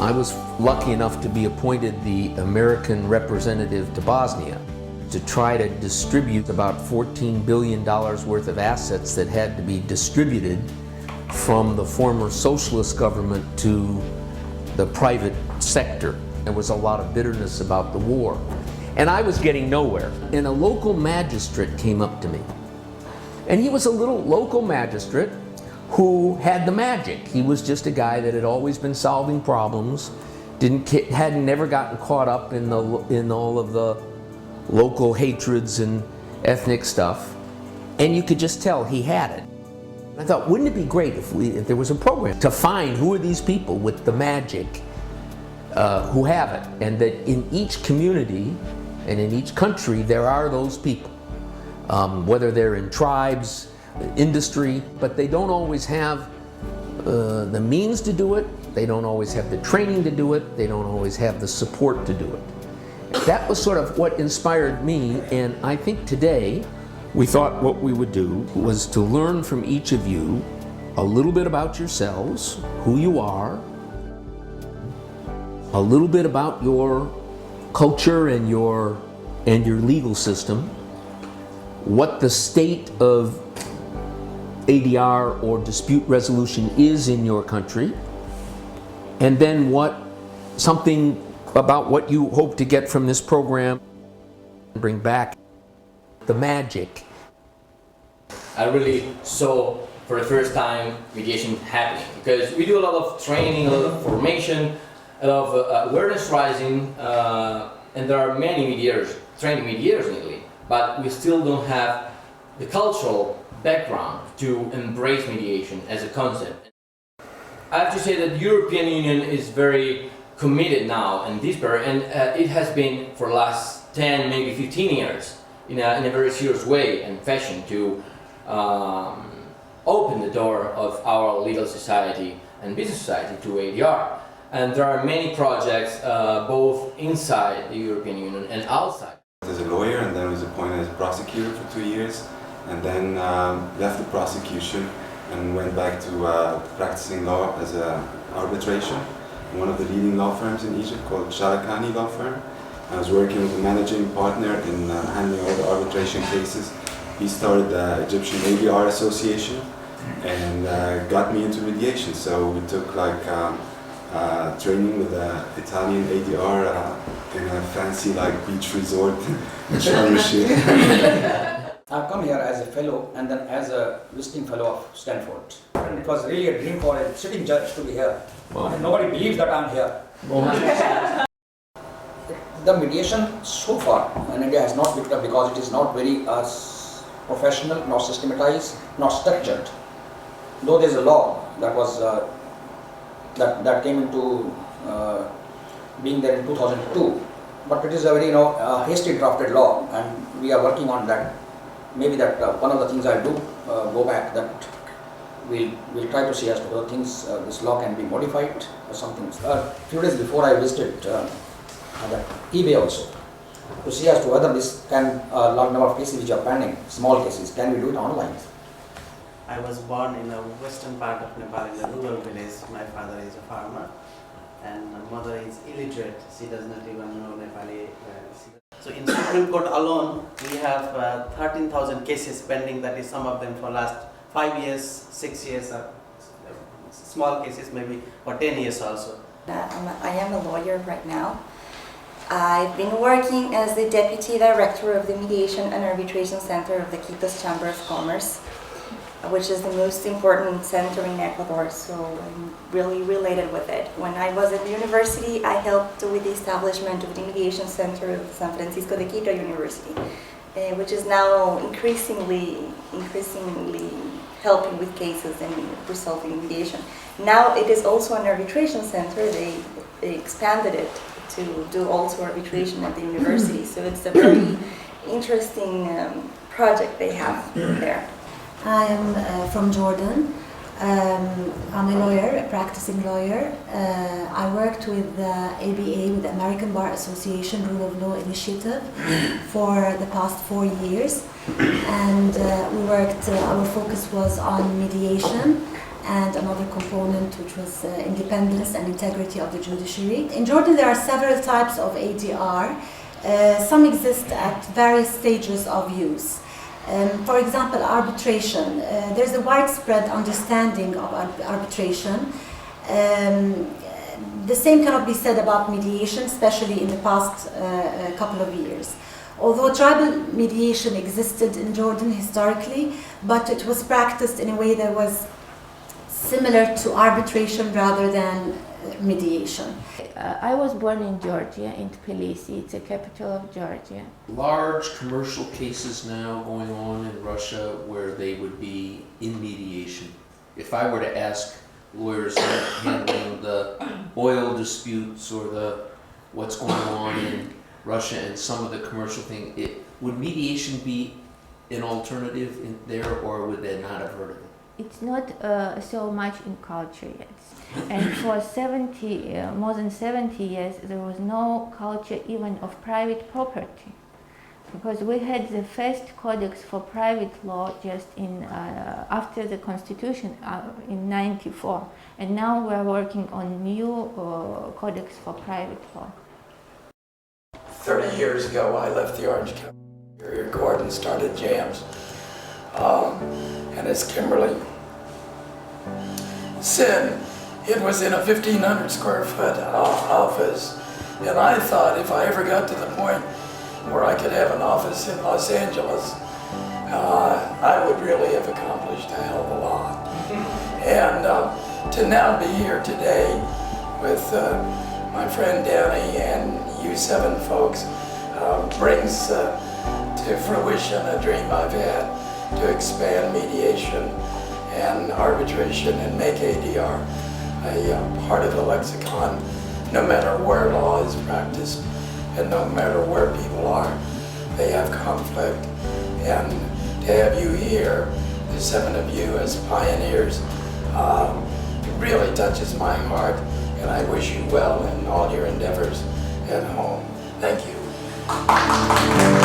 I was lucky enough to be appointed the American representative to Bosnia to try to distribute about $14 billion worth of assets that had to be distributed from the former socialist government to the private sector. There was a lot of bitterness about the war. And I was getting nowhere. And a local magistrate came up to me. And he was a little local magistrate who had the magic. He was just a guy that had always been solving problems, hadn't never gotten caught up in all of the local hatreds and ethnic stuff. And you could just tell he had it. I thought, wouldn't it be great if there was a program to find who are these people with the magic who have it, and that in each community and in each country there are those people, whether they're in tribes, industry, but they don't always have the means to do it, they don't always have the training to do it, they don't always have the support to do it. That was sort of what inspired me, and I think today we thought what we would do was to learn from each of you a little bit about yourselves, who you are, a little bit about your culture and your legal system, what the state of ADR or dispute resolution is in your country, and then something about what you hope to get from this program, bring back the magic. I really saw for the first time mediation happening, because we do a lot of training, a lot of formation, a lot of awareness raising, and there are many mediators, trained mediators in Italy, but we still don't have the cultural background to embrace mediation as a concept. I have to say that the European Union is very committed now and deeper, and it has been for the last 10, maybe 15 years in a very serious way and fashion to open the door of our legal society and business society to ADR. And there are many projects both inside the European Union and outside. As a lawyer, and then was appointed as a prosecutor for 2 years, and then left the prosecution and went back to practicing law as arbitration in one of the leading law firms in Egypt called Shalakani Law Firm. I was working with the managing partner in handling all the arbitration cases. He started the Egyptian ADR Association and got me into mediation. So we took like training with the Italian ADR in a fancy beach resort in Sharm el-Sheikh. I've come here as a fellow and then as a visiting fellow of Stanford. And it was really a dream for a sitting judge to be here. Wow. And nobody believes that I'm here. The mediation so far in India has not picked up because it is not very professional, not systematized, not structured. Though there is a law that was that came into being there in 2002, but it is a very hasty drafted law, and we are working on that. Maybe that one of the things I'll do go back, that we'll try to see as to whether things this law can be modified or something. A few days before I visited eBay also to see as to whether this can large number of cases which are pending, small cases, can we do it online? I was born in a western part of Nepal in a rural village. My father is a farmer and my mother is illiterate. She does not even know Nepali. So in Supreme Court alone, we have 13,000 cases pending, that is some of them for last 5 years, 6 years, small cases maybe for 10 years also. I am a lawyer right now. I've been working as the Deputy Director of the Mediation and Arbitration Center of the Quito's Chamber of Commerce, which is the most important center in Ecuador, so I'm really related with it. When I was at the university, I helped with the establishment of the Mediation Center of San Francisco de Quito University, which is now increasingly helping with cases and resolving mediation. Now it is also an arbitration center. They expanded it to do also arbitration at the university, so it's a very interesting project they have there. I am from Jordan. I'm a lawyer, a practicing lawyer. I worked with the ABA, with the American Bar Association Rule of Law Initiative for the past 4 years. And we worked, our focus was on mediation and another component which was independence and integrity of the judiciary. In Jordan there are several types of ADR. Some exist at various stages of use. For example, arbitration. There's a widespread understanding of arbitration. The same cannot be said about mediation, especially in the past couple of years. Although tribal mediation existed in Jordan historically, but it was practiced in a way that was similar to arbitration rather than mediation. I was born in Georgia, in Tbilisi. It's the capital of Georgia. Large commercial cases now going on in Russia where they would be in mediation. If I were to ask lawyers handling the oil disputes or what's going on in Russia and some of the commercial thing, would mediation be an alternative in there, or would they not have heard of it? It's not so much in culture yet. And for more than 70 years, there was no culture even of private property. Because we had the first codex for private law just after the Constitution in '94. And now we're working on new codex for private law. 30 years ago, I left the Orange County Superior Court and started JAMS. And as Kimberly said, it was in a 1,500 square foot office. And I thought if I ever got to the point where I could have an office in Los Angeles, I would really have accomplished a hell of a lot. And to now be here today with my friend Danny and you 7 folks brings to fruition a dream I've had to expand mediation and arbitration and make ADR a part of the lexicon, no matter where law is practiced and no matter where people are. They have conflict, and to have you here, the 7 of you as pioneers, really touches my heart, and I wish you well in all your endeavors at home. Thank you.